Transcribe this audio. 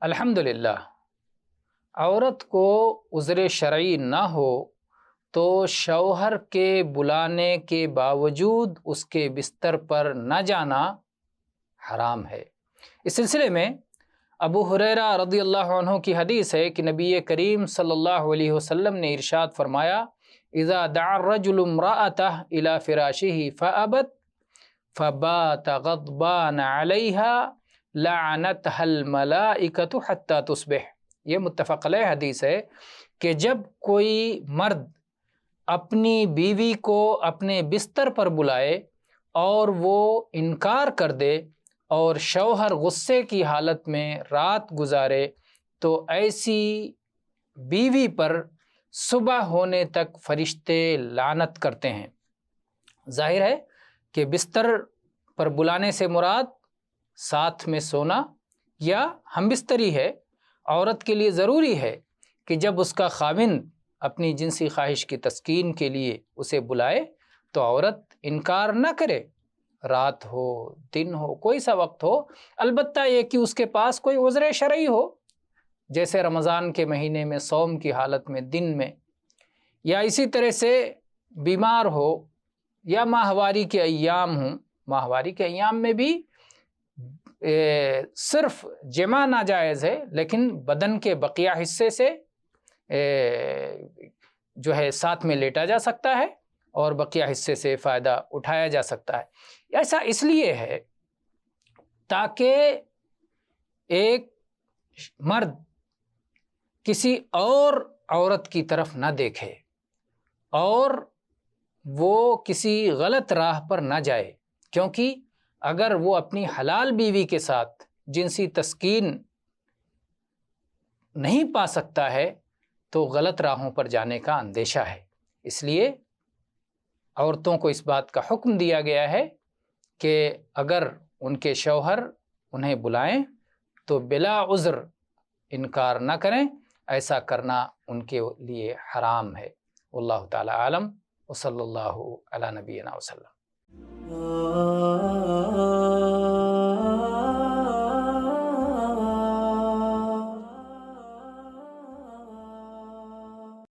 الحمدللہ، عورت کو عذر شرعی نہ ہو تو شوہر کے بلانے کے باوجود اس کے بستر پر نہ جانا حرام ہے۔ اس سلسلے میں ابو ہریرہ رضی اللہ عنہ کی حدیث ہے کہ نبی کریم صلی اللہ علیہ وسلم نے ارشاد فرمایا: اذا دعا الرجل امرأته الى فراشه فابت فبات غضبان عليها لعنتها الملائکۃ حتی تصبح۔ یہ متفق علیہ حدیث ہے کہ جب کوئی مرد اپنی بیوی کو اپنے بستر پر بلائے اور وہ انکار کر دے اور شوہر غصے کی حالت میں رات گزارے تو ایسی بیوی پر صبح ہونے تک فرشتے لعنت کرتے ہیں۔ ظاہر ہے کہ بستر پر بلانے سے مراد ساتھ میں سونا یا ہم بستری ہے۔ عورت کے لیے ضروری ہے کہ جب اس کا خاوند اپنی جنسی خواہش کی تسکین کے لیے اسے بلائے تو عورت انکار نہ کرے، رات ہو دن ہو کوئی سا وقت ہو، البتہ یہ کہ اس کے پاس کوئی عذر شرعی ہو، جیسے رمضان کے مہینے میں صوم کی حالت میں دن میں، یا اسی طرح سے بیمار ہو، یا ماہواری کے ایام ہوں۔ ماہواری کے ایام میں بھی صرف جماع ناجائز ہے، لیکن بدن کے بقیہ حصے سے جو ہے ساتھ میں لیٹا جا سکتا ہے اور بقیہ حصے سے فائدہ اٹھایا جا سکتا ہے۔ ایسا اس لیے ہے تاکہ ایک مرد کسی اور عورت کی طرف نہ دیکھے اور وہ کسی غلط راہ پر نہ جائے، کیونکہ اگر وہ اپنی حلال بیوی کے ساتھ جنسی تسکین نہیں پا سکتا ہے تو غلط راہوں پر جانے کا اندیشہ ہے۔ اس لیے عورتوں کو اس بات کا حکم دیا گیا ہے کہ اگر ان کے شوہر انہیں بلائیں تو بلا عذر انکار نہ کریں، ایسا کرنا ان کے لیے حرام ہے۔ واللہ تعالی عالم، وصلی اللہ علی نبینا وسلم۔